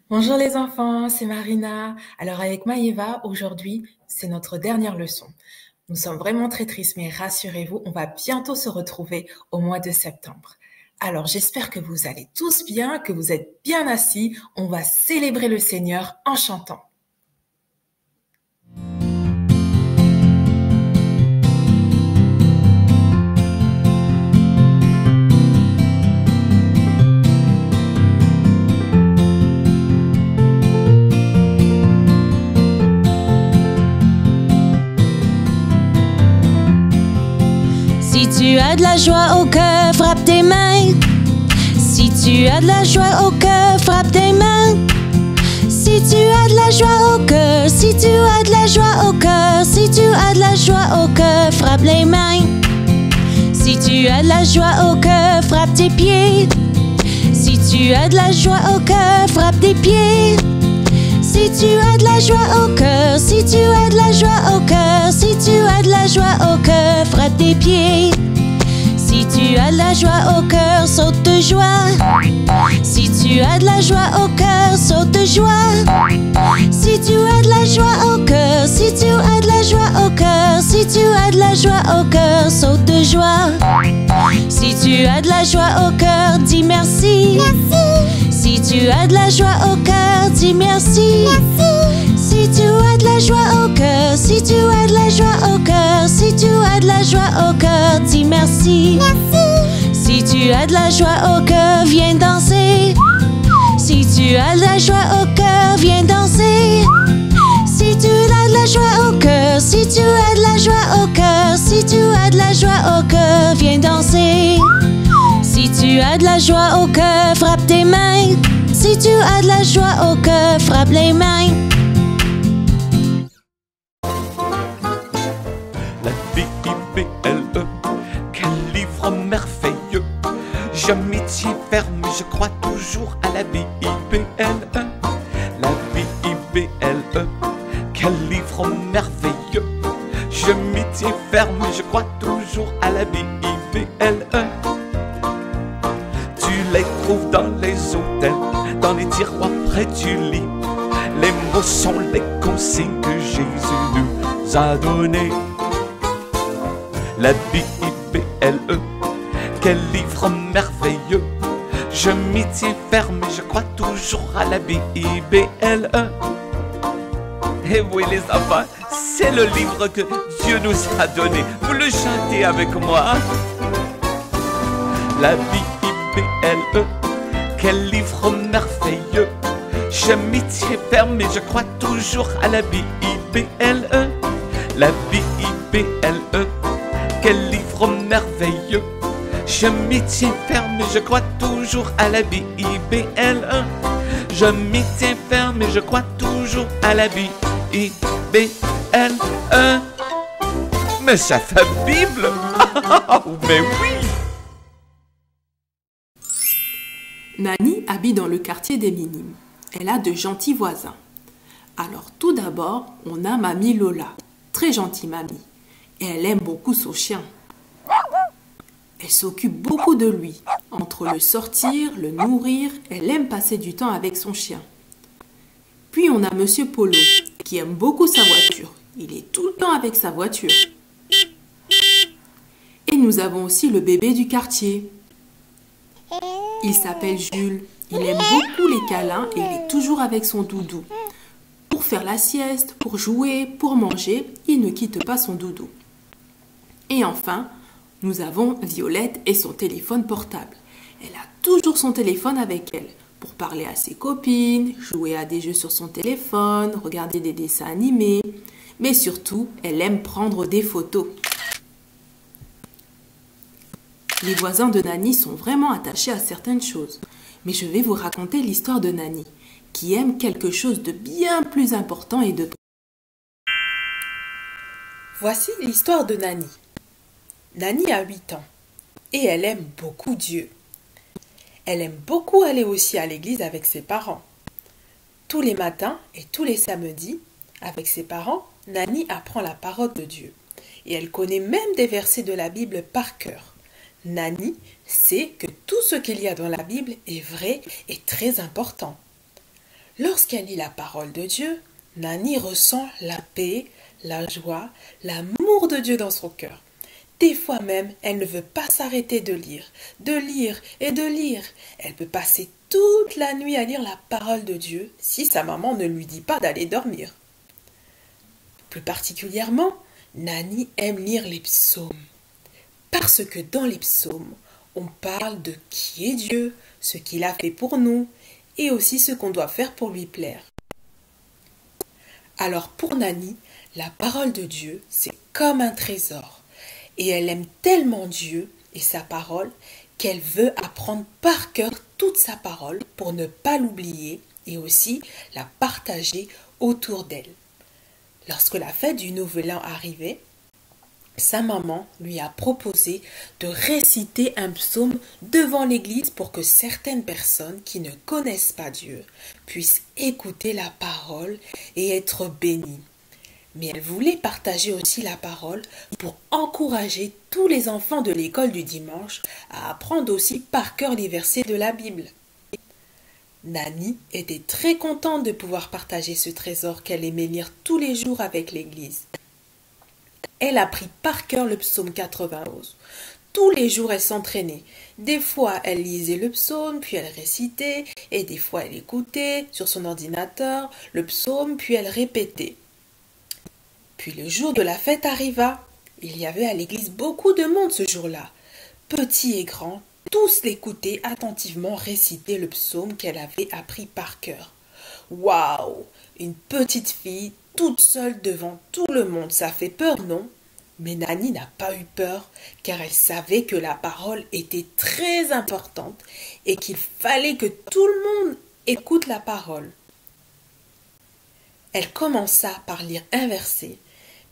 Bonjour les enfants, c'est Marina. Alors avec Maëva, aujourd'hui, c'est notre dernière leçon. Nous sommes vraiment très tristes, mais rassurez-vous, on va bientôt se retrouver au mois de septembre. Alors j'espère que vous allez tous bien, que vous êtes bien assis. On va célébrer le Seigneur en chantant. Si tu as de la joie au cœur, frappe tes mains. Si tu as de la joie au cœur, frappe tes mains. Si tu as de la joie au cœur, si tu as de la joie au cœur, si tu as de la joie au cœur, frappe les mains. Si tu as de la joie au cœur, frappe tes pieds. Si tu as de la joie au cœur, frappe tes pieds. Si tu as de la joie au cœur, si tu as de la joie au cœur, si tu as de la joie au cœur, frappe tes pieds. Si tu as de la joie au cœur, saute de joie. Si tu as de la joie au cœur, saute de joie. Si tu as de la joie au cœur, si tu as de la joie au cœur, si tu as de la joie au cœur, saute de joie. Si tu as de la joie au cœur, dis merci. Si tu as de la joie au cœur, dis merci. Si tu as de la joie au cœur, si tu as de la joie au cœur, si tu as de la joie au cœur, dis merci. Si tu as de la joie au cœur, viens danser. Si tu as de la joie au cœur, viens danser. Si tu as de la joie au cœur, si tu as de la joie au cœur, si tu as de la joie au cœur, viens danser. Si tu as de la joie au cœur, frappe tes mains. Si tu as de la joie au cœur, frappe les mains. La Bible, quel livre merveilleux. Je m'y tiens ferme, je crois toujours à la Bible. La Bible, quel livre merveilleux. Je m'y tiens ferme, je crois toujours à la Bible. Tu les trouves dans les hôtels, dans les tiroirs près du lit. Les mots sont les consignes que Jésus nous a données. La Bible, quel livre merveilleux. Je m'y tiens ferme, je crois toujours à la Bible. Et oui les enfants, c'est le livre que Dieu nous a donné. Vous le chantez avec moi. La Bible, quel livre merveilleux. Je m'y tiens ferme et je crois toujours à la Bible. La Bible, quel livre merveilleux. Je m'y tiens ferme et je crois toujours à la Bible. Je m'y tiens ferme et je crois toujours à la Bible. Mais ça fait Bible. Mais oui. Nani habite dans le quartier des Minimes. Elle a de gentils voisins. Alors tout d'abord, on a Mamie Lola, très gentille mamie. Et elle aime beaucoup son chien. Elle s'occupe beaucoup de lui. Entre le sortir, le nourrir, elle aime passer du temps avec son chien. Puis on a Monsieur Polo, qui aime beaucoup sa voiture. Il est tout le temps avec sa voiture. Et nous avons aussi le bébé du quartier. Il s'appelle Jules. Il aime beaucoup les câlins et il est toujours avec son doudou. Pour faire la sieste, pour jouer, pour manger, il ne quitte pas son doudou. Et enfin, nous avons Violette et son téléphone portable. Elle a toujours son téléphone avec elle pour parler à ses copines, jouer à des jeux sur son téléphone, regarder des dessins animés. Mais surtout, elle aime prendre des photos. Les voisins de Nani sont vraiment attachés à certaines choses. Mais je vais vous raconter l'histoire de Nani, qui aime quelque chose de bien plus important et de... Voici l'histoire de Nani. Nani a 8 ans et elle aime beaucoup Dieu. Elle aime beaucoup aller aussi à l'église avec ses parents. Tous les matins et tous les samedis, avec ses parents, Nani apprend la parole de Dieu. Et elle connaît même des versets de la Bible par cœur. Nani sait que tout ce qu'il y a dans la Bible est vrai et très important. Lorsqu'elle lit la parole de Dieu, Nani ressent la paix, la joie, l'amour de Dieu dans son cœur. Des fois même, elle ne veut pas s'arrêter de lire et de lire. Elle peut passer toute la nuit à lire la parole de Dieu si sa maman ne lui dit pas d'aller dormir. Plus particulièrement, Nani aime lire les psaumes. Parce que dans les psaumes, on parle de qui est Dieu, ce qu'il a fait pour nous et aussi ce qu'on doit faire pour lui plaire. Alors pour Nani, la parole de Dieu, c'est comme un trésor. Et elle aime tellement Dieu et sa parole qu'elle veut apprendre par cœur toute sa parole pour ne pas l'oublier et aussi la partager autour d'elle. Lorsque la fête du Nouvel An arrivait, sa maman lui a proposé de réciter un psaume devant l'église pour que certaines personnes qui ne connaissent pas Dieu puissent écouter la parole et être bénies. Mais elle voulait partager aussi la parole pour encourager tous les enfants de l'école du dimanche à apprendre aussi par cœur les versets de la Bible. Nani était très contente de pouvoir partager ce trésor qu'elle aimait lire tous les jours avec l'église. Elle apprit par cœur le psaume 91. Tous les jours, elle s'entraînait. Des fois, elle lisait le psaume, puis elle récitait, et des fois, elle écoutait sur son ordinateur le psaume, puis elle répétait. Puis le jour de la fête arriva. Il y avait à l'église beaucoup de monde ce jour-là. Petits et grands, tous l'écoutaient attentivement réciter le psaume qu'elle avait appris par cœur. Waouh! Une petite fille toute seule devant tout le monde, ça fait peur, non? Mais Nani n'a pas eu peur, car elle savait que la parole était très importante et qu'il fallait que tout le monde écoute la parole. Elle commença par lire un verset,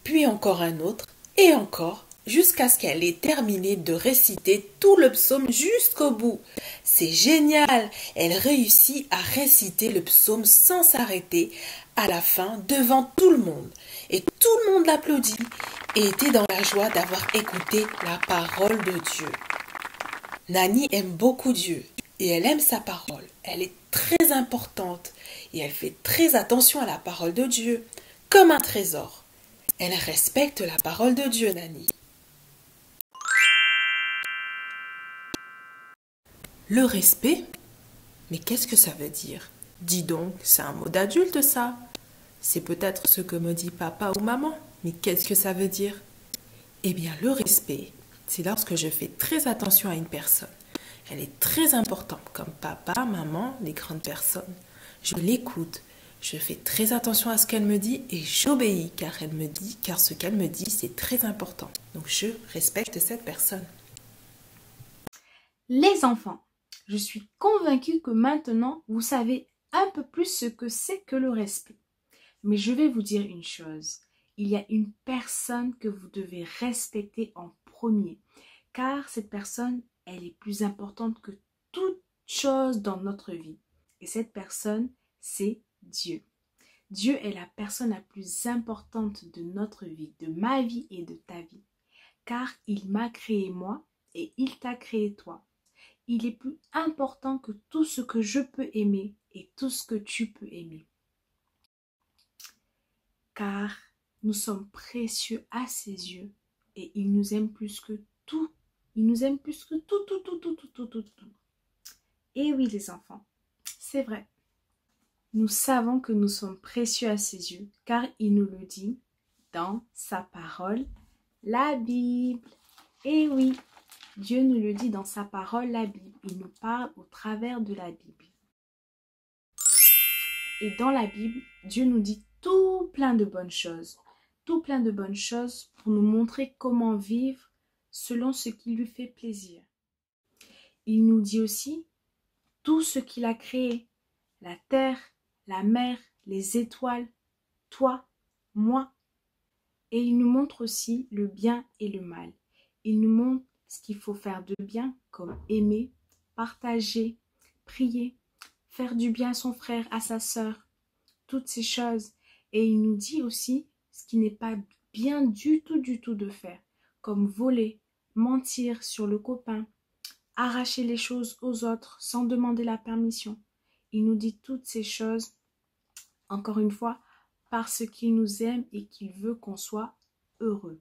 puis encore un autre, et encore, jusqu'à ce qu'elle ait terminé de réciter tout le psaume jusqu'au bout. C'est génial! Elle réussit à réciter le psaume sans s'arrêter à la fin devant tout le monde. Et tout le monde l'applaudit et était dans la joie d'avoir écouté la parole de Dieu. Nani aime beaucoup Dieu et elle aime sa parole. Elle est très importante et elle fait très attention à la parole de Dieu, comme un trésor. Elle respecte la parole de Dieu, Nani. Le respect? Mais qu'est-ce que ça veut dire? Dis donc, c'est un mot d'adulte ça. C'est peut-être ce que me dit papa ou maman, mais qu'est-ce que ça veut dire? Eh bien, le respect, c'est lorsque je fais très attention à une personne. Elle est très importante, comme papa, maman, les grandes personnes. Je l'écoute, je fais très attention à ce qu'elle me dit et j'obéis car ce qu'elle me dit, c'est très important. Donc, je respecte cette personne. Les enfants, je suis convaincue que maintenant, vous savez un peu plus ce que c'est que le respect. Mais je vais vous dire une chose. Il y a une personne que vous devez respecter en premier. Car cette personne, elle est plus importante que toute chose dans notre vie. Et cette personne, c'est Dieu. Dieu est la personne la plus importante de notre vie, de ma vie et de ta vie. Car il m'a créé moi et il t'a créé toi. Il est plus important que tout ce que je peux aimer et tout ce que tu peux aimer. Car nous sommes précieux à ses yeux et il nous aime plus que tout. Il nous aime plus que tout. Et oui les enfants, c'est vrai. Nous savons que nous sommes précieux à ses yeux car il nous le dit dans sa parole, la Bible. Et oui, Dieu nous le dit dans sa parole, la Bible. Il nous parle au travers de la Bible. Et dans la Bible, Dieu nous dit tout plein de bonnes choses. Tout plein de bonnes choses pour nous montrer comment vivre selon ce qui lui fait plaisir. Il nous dit aussi tout ce qu'il a créé. La terre, la mer, les étoiles, toi, moi. Et il nous montre aussi le bien et le mal. Il nous montre ce qu'il faut faire de bien, comme aimer, partager, prier, faire du bien à son frère, à sa sœur, toutes ces choses. Et il nous dit aussi ce qui n'est pas bien du tout de faire, comme voler, mentir sur le copain, arracher les choses aux autres sans demander la permission. Il nous dit toutes ces choses Encore une fois, parce qu'il nous aime et qu'il veut qu'on soit heureux.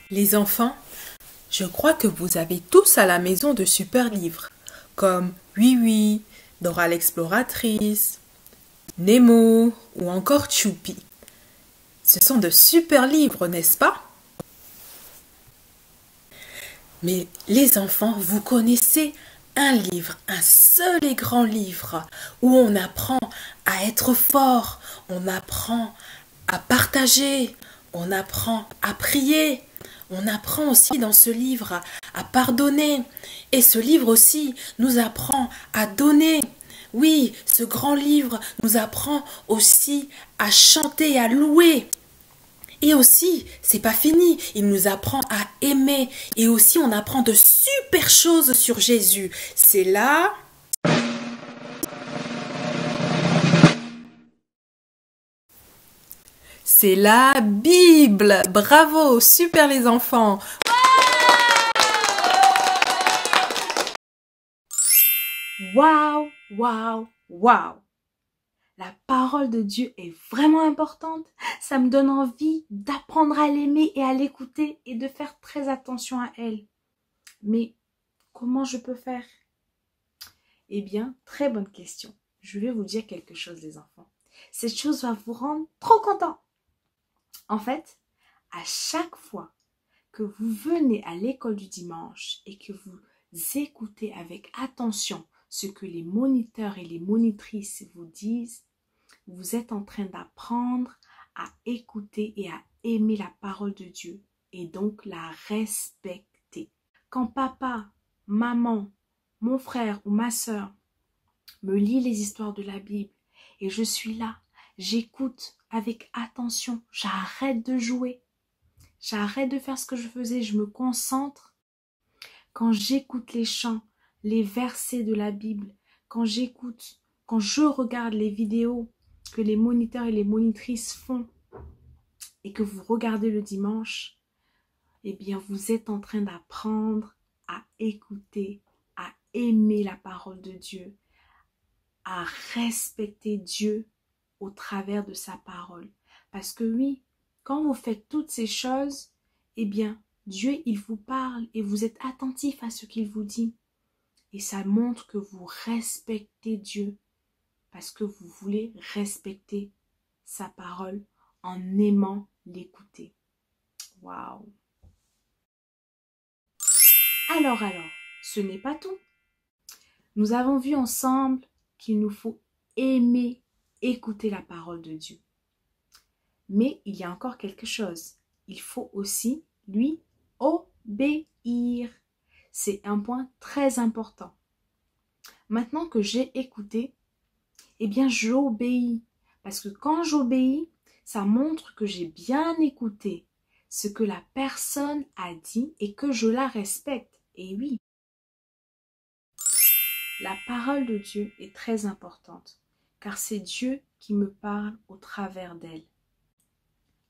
Les enfants, je crois que vous avez tous à la maison de super livres, comme Oui Oui, Dora l'exploratrice, Nemo ou encore Choupi. Ce sont de super livres, n'est-ce pas? Mais les enfants, vous connaissez un livre, un seul et grand livre, où on apprend à être fort, on apprend à partager, on apprend à prier, on apprend aussi dans ce livre à pardonner. Et ce livre aussi nous apprend à donner. Oui, ce grand livre nous apprend aussi à chanter, à louer. Et aussi, c'est pas fini, il nous apprend à aimer. Et aussi, on apprend de super choses sur Jésus. C'est là... C'est la Bible. Bravo, super les enfants. Waouh, waouh, waouh! La parole de Dieu est vraiment importante. Ça me donne envie d'apprendre à l'aimer et à l'écouter et de faire très attention à elle. Mais comment je peux faire? Eh bien, très bonne question. Je vais vous dire quelque chose, les enfants. Cette chose va vous rendre trop contents. En fait, à chaque fois que vous venez à l'école du dimanche et que vous écoutez avec attention ce que les moniteurs et les monitrices vous disent, vous êtes en train d'apprendre à écouter et à aimer la parole de Dieu et donc la respecter. Quand papa, maman, mon frère ou ma sœur me lit les histoires de la Bible et je suis là, j'écoute avec attention, j'arrête de jouer, j'arrête de faire ce que je faisais, je me concentre. Quand j'écoute les chants, les versets de la Bible, quand je regarde les vidéos que les moniteurs et les monitrices font et que vous regardez le dimanche, eh bien vous êtes en train d'apprendre à écouter, à aimer la parole de Dieu, à respecter Dieu au travers de sa parole. Parce que oui, quand vous faites toutes ces choses, eh bien Dieu il vous parle et vous êtes attentif à ce qu'il vous dit. Et ça montre que vous respectez Dieu parce que vous voulez respecter sa parole en aimant l'écouter. Waouh! Alors, ce n'est pas tout. Nous avons vu ensemble qu'il nous faut aimer écouter la parole de Dieu. Mais il y a encore quelque chose. Il faut aussi lui obéir. C'est un point très important. Maintenant que j'ai écouté, eh bien j'obéis. Parce que quand j'obéis, ça montre que j'ai bien écouté ce que la personne a dit et que je la respecte. Et oui, la parole de Dieu est très importante, car c'est Dieu qui me parle au travers d'elle.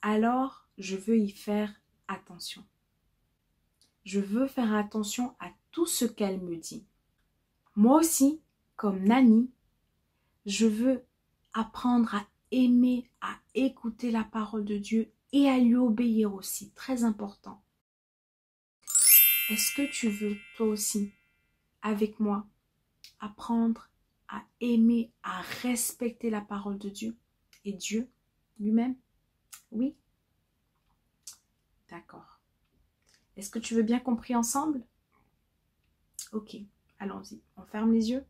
Alors, je veux y faire attention. Je veux faire attention à tout ce qu'elle me dit. Moi aussi, comme Nani, je veux apprendre à aimer, à écouter la parole de Dieu et à lui obéir aussi, très important. Est-ce que tu veux, toi aussi, avec moi, apprendre à aimer, à respecter la parole de Dieu et Dieu lui-même? Oui? D'accord. Est-ce que tu veux bien qu'on prie ensemble? Ok, allons-y. On ferme les yeux.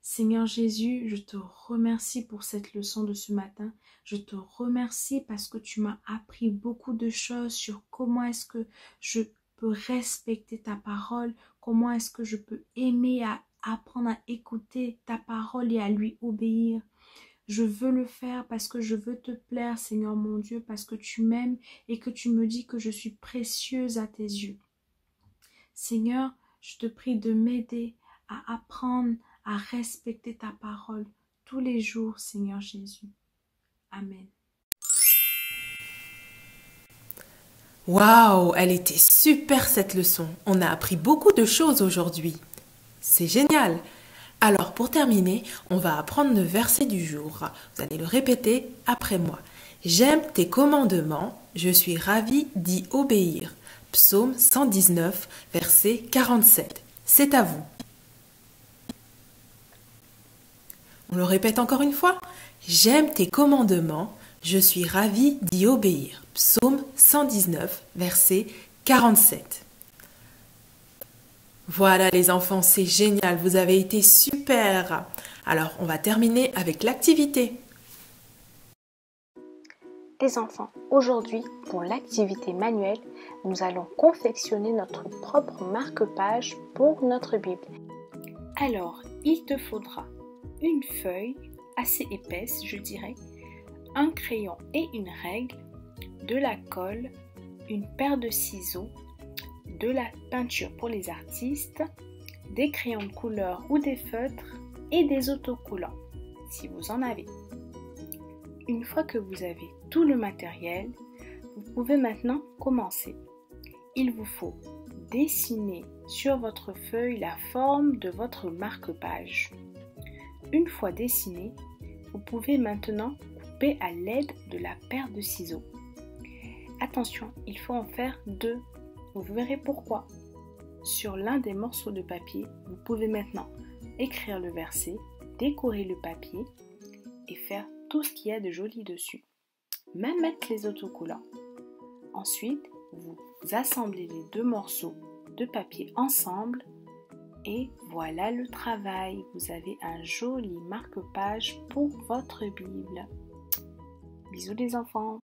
Seigneur Jésus, je te remercie pour cette leçon de ce matin. Je te remercie parce que tu m'as appris beaucoup de choses sur comment est-ce que je peux respecter ta parole, comment est-ce que je peux aimer, à apprendre à écouter ta parole et à lui obéir. Je veux le faire parce que je veux te plaire, Seigneur mon Dieu, parce que tu m'aimes et que tu me dis que je suis précieuse à tes yeux. Seigneur, je te prie de m'aider à apprendre à respecter ta parole tous les jours, Seigneur Jésus. Amen. Waouh, elle était super cette leçon. On a appris beaucoup de choses aujourd'hui. C'est génial. Alors pour terminer, on va apprendre le verset du jour. Vous allez le répéter après moi. J'aime tes commandements, je suis ravi d'y obéir. Psaume 119, verset 47. C'est à vous. On le répète encore une fois. J'aime tes commandements, je suis ravi d'y obéir. Psaume 119, verset 47. Voilà les enfants, c'est génial, vous avez été super. Alors, on va terminer avec l'activité. Les enfants, aujourd'hui, pour l'activité manuelle, nous allons confectionner notre propre marque-page pour notre Bible. Alors, il te faudra une feuille assez épaisse, je dirais, un crayon et une règle, de la colle, une paire de ciseaux, de la peinture pour les artistes, des crayons de couleur ou des feutres et des autocollants, si vous en avez. Une fois que vous avez tout le matériel, vous pouvez maintenant commencer. Il vous faut dessiner sur votre feuille la forme de votre marque-page. Une fois dessiné, vous pouvez maintenant couper à l'aide de la paire de ciseaux. Attention, il faut en faire 2. Vous verrez pourquoi. Sur l'un des morceaux de papier, vous pouvez maintenant écrire le verset, décorer le papier et faire tout ce qu'il y a de joli dessus. Même mettre les autocollants. Ensuite, vous assemblez les 2 morceaux de papier ensemble et voilà le travail. Vous avez un joli marque-page pour votre Bible. Bisous les enfants!